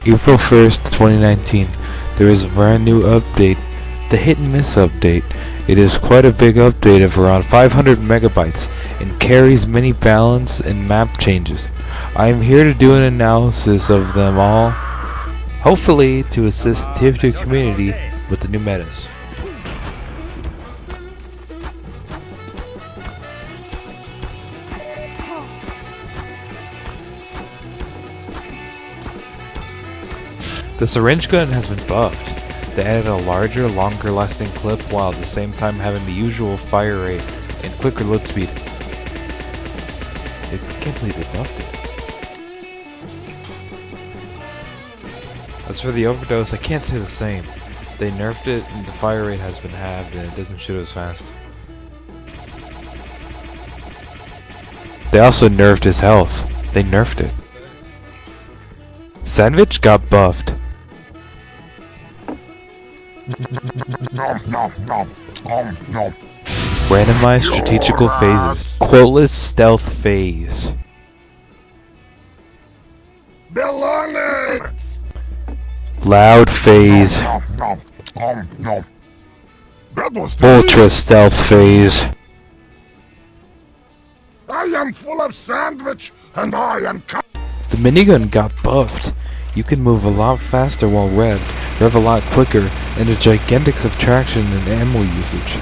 April 1st, 2019, there is a brand new update, the Hit and Miss update. It is quite a big update of around 500 megabytes and carries many balance and map changes. I am here to do an analysis of them all, hopefully to assist the TF2 community with the new metas. The syringe gun has been buffed. They added a larger, longer lasting clip while at the same time having the usual fire rate and quicker load speed. I can't believe they buffed it. As for the overdose, I can't say the same. They nerfed it and the fire rate has been halved and it doesn't shoot as fast. They also nerfed his health. They nerfed it. Sandwich got buffed. Randomized strategical phases. Quoteless stealth phase. Loud phase. Ultra stealth phase. I am full of sandwich and I am The minigun got buffed. You can move a lot faster while revved, rev a lot quicker, and a gigantic subtraction in ammo usage.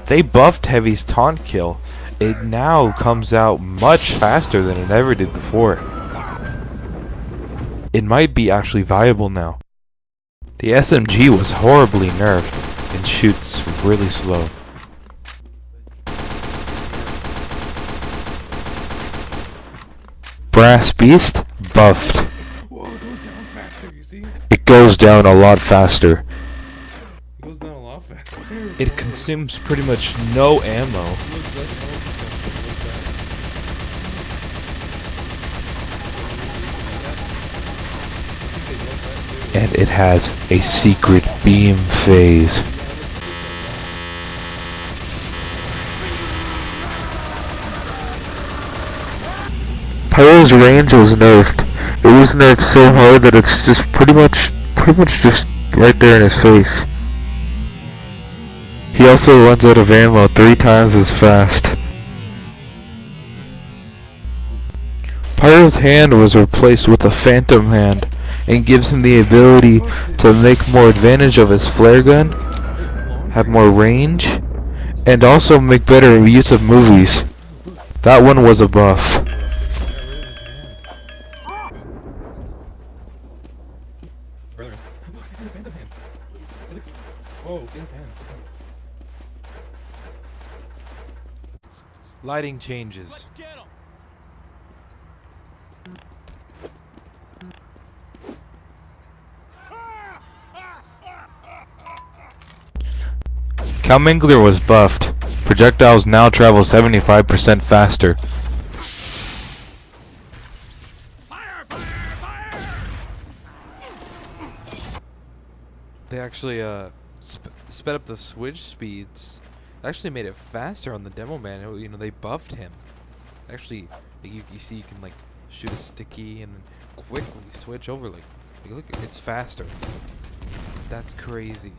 They buffed Heavy's taunt kill. It now comes out much faster than it ever did before. It might be actually viable now. The SMG was horribly nerfed and shoots really slow. Brass Beast buffed. Whoa, it goes down faster, you see? It goes down a lot faster. It goes down a lot faster. It consumes pretty much no ammo. And it has a secret beam phase. Pyro's range was nerfed. It was nerfed so hard that it's just pretty much just right there in his face. He also runs out of ammo 3 times as fast. Pyro's hand was replaced with a phantom hand and gives him the ability to make more advantage of his flare gun, have more range, and also make better use of movies. That one was a buff. Lighting changes. Calmingler was buffed. Projectiles now travel 75% faster. They actually sped up the switch speeds. Actually made it faster on the demo man. You know, they buffed him. Actually, you see you can like shoot a sticky and then quickly switch over. Like look, it's faster. That's crazy.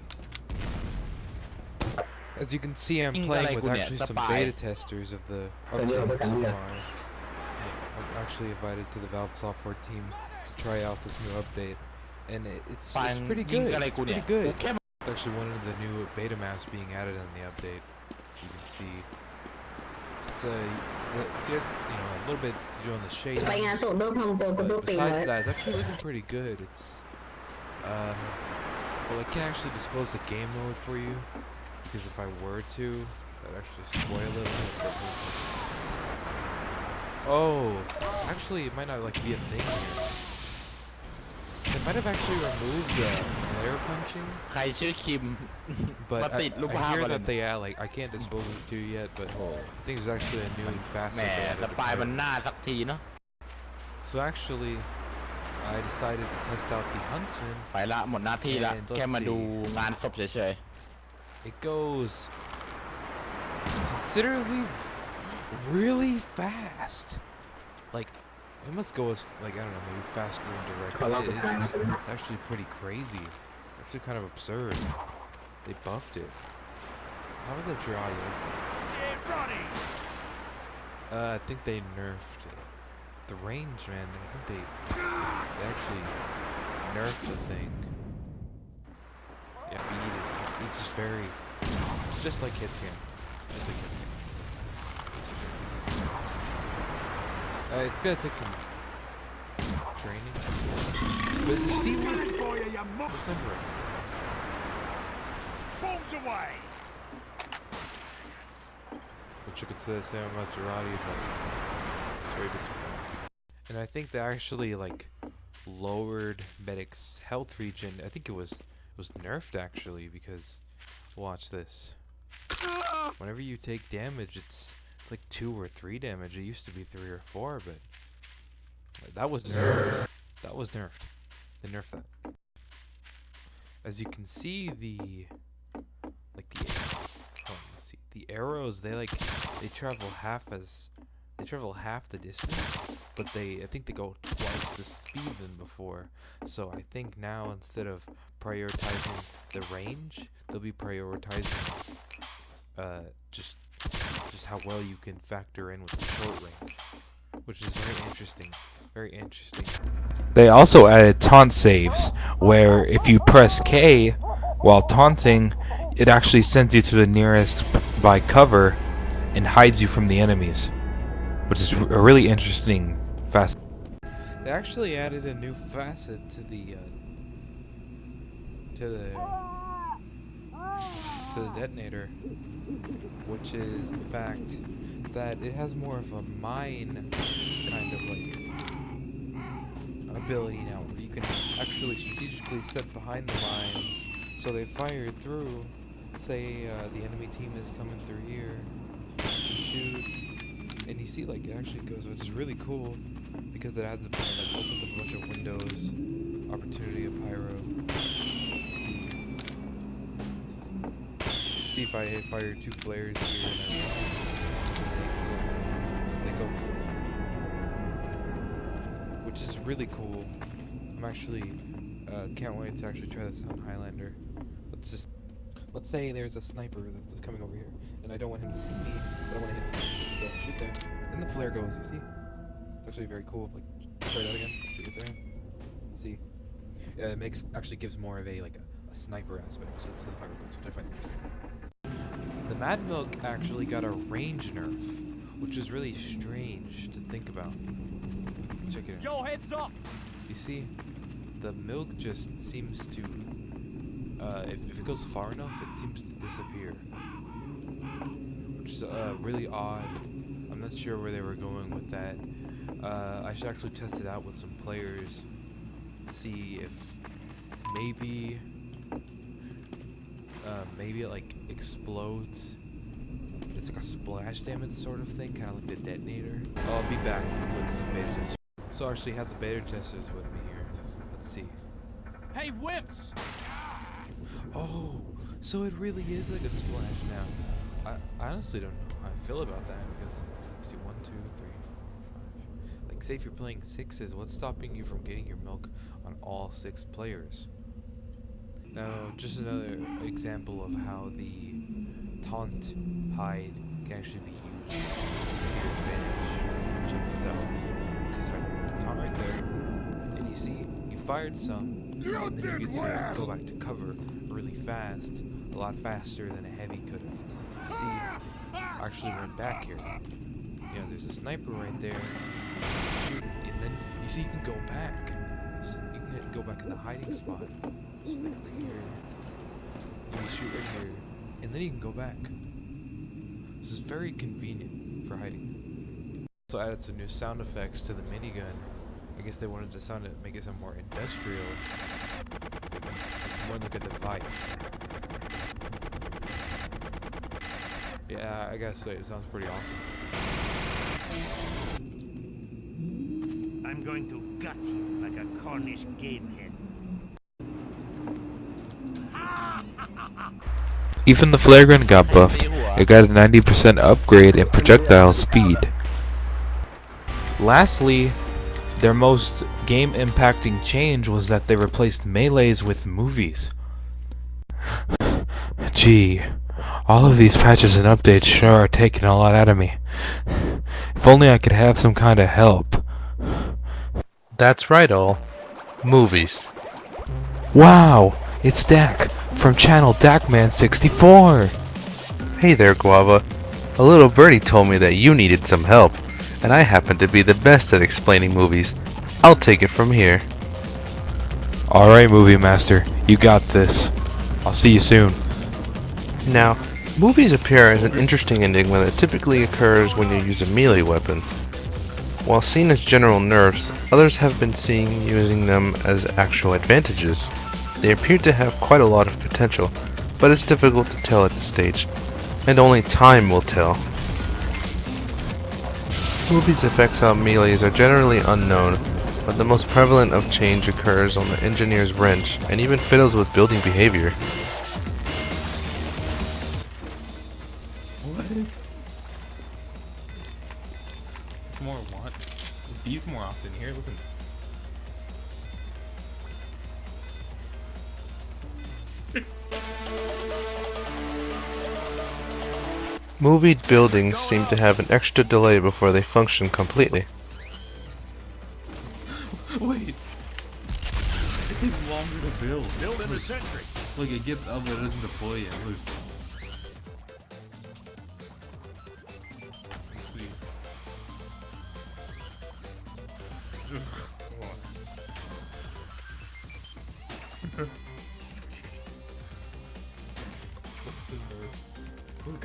As you can see, I'm playing with actually some beta testers of the update so far. I'm actually invited to the Valve software team to try out this new update, and it's pretty good. It's pretty good. It's actually one of the new beta maps being added in the update. You can see it's you know, a little bit to do on the shading. But besides that, it's actually looking pretty good. It's well, I can't actually disclose the game mode for you because if I were to, that'd actually spoil it. Oh, actually, it might not like be a thing here. They might have actually removed flare punching. But I hear that they like I can't disclose this to you yet, but I think there's actually a new and faster version. So actually, I decided to test out the Huntsman. ไปละหมดหน้าที่ละ And let's แค่มาดู see. งานศพเฉย it goes considerably really fast. Like, it must go as, like, I don't know, maybe faster than direct hit. It's actually pretty crazy. Actually kind of absurd. They buffed it. How was that Girardi? Let's see. I think they nerfed it. The range, man, I think they actually nerfed the thing. Yeah, speed is, it's just very, it's just like Hitscan. Just like Hitscan. It's gonna take some training. But you see what? This number. Which you could say the same about Girardi, but it's very disappointing. And I think they actually like lowered Medic's health regen. I think it was nerfed actually, because watch this. Whenever you take damage, it's like 2 or 3 damage. It used to be 3 or 4, but that was nerfed. That was nerfed. They nerfed that. As you can see, the the arrows, they travel half the distance, but I think they go twice the speed than before. So I think now, instead of prioritizing the range, they'll be prioritizing just how well you can factor in with the short range, which is very interesting. Very interesting. They also added taunt saves, where if you press K while taunting, it actually sends you to the nearest by cover and hides you from the enemies, which is a really interesting facet. They actually added a new facet to the detonator, which is the fact that it has more of a mine kind of like ability now, where you can actually strategically set behind the mines so they fire through. Say the enemy team is coming through here, shoot, and you see like it actually goes, which is really cool because it adds opens up a bunch of windows, opportunity of pyro. See if I fire 2 flares here and they go, which is really cool. I'm actually can't wait to actually try this on Highlander. Let's say there's a sniper that's coming over here, and I don't want him to see me, but I want to hit him. So shoot there. Then the flare goes, you see? It's actually very cool. Like, try that again. Shoot it there. See? It actually gives more of a sniper aspect to the fire guns, which I find interesting. The Mad Milk actually got a range nerf, which is really strange to think about. Check it out. Yo, heads up! You see? The milk just seems to if it goes far enough, it seems to disappear, which is really odd. I'm not sure where they were going with that. I should actually test it out with some players to see if maybe it like explodes. It's like a splash damage sort of thing, kind of like the detonator. I'll be back with some beta testers. So I actually have the beta testers with me here. Let's see. Hey, whips! Oh, so it really is like a splash now. I honestly don't know how I feel about that, because see, 1, 2, 3, 4, 5. Like, say if you're playing 6s, what's stopping you from getting your milk on all 6 players? Now, just another example of how the taunt hide can actually be used to your advantage. Check this out. Because I taunt right there, and you see, you fired some. And then you get to go back to cover really fast, a lot faster than a heavy could have. See, I actually went back here. You know, there's a sniper right there. Shoot, and then you see you can go back. So you can go back in the hiding spot. So like right here. You shoot right here, and then you can go back. This is very convenient for hiding. Also added some new sound effects to the minigun. I guess they wanted to make it sound more industrial, more like a device. Yeah, I gotta say, it sounds pretty awesome. I'm going to gut you like a Cornish gamehead. Even the flare gun got buffed. It got a 90% upgrade in projectile speed. Lastly, their most game-impacting change was that they replaced melees with movies. Gee, all of these patches and updates sure are taking a lot out of me. If only I could have some kind of help. That's right, all. Movies. Wow, it's Dak from channel DakMan64. Hey there, Guava. A little birdie told me that you needed some help, and I happen to be the best at explaining movies. I'll take it from here. Alright, Movie Master, you got this. I'll see you soon. Now, movies appear as an interesting enigma that typically occurs when you use a melee weapon. While seen as general nerfs, others have been seen using them as actual advantages. They appear to have quite a lot of potential, but it's difficult to tell at this stage, and only time will tell. Movies' effects on melees are generally unknown, but the most prevalent of change occurs on the engineer's wrench, and even fiddles with building behavior. What? More what? These more often here. Listen. Movie buildings seem to have an extra delay before they function completely. Wait. It takes longer to build. Build in a century. Look, it gets up, but it doesn't deploy yet. Look. Sweet. Ugh, come on. What's in there? Look.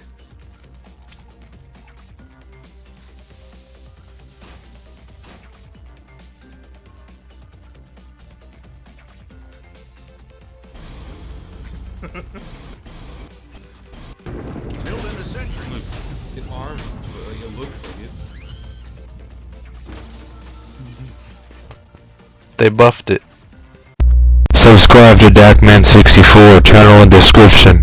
Build in the century. Look, it's armed, but like, it looks like it. They buffed it. Subscribe to DakMan64, channel in description.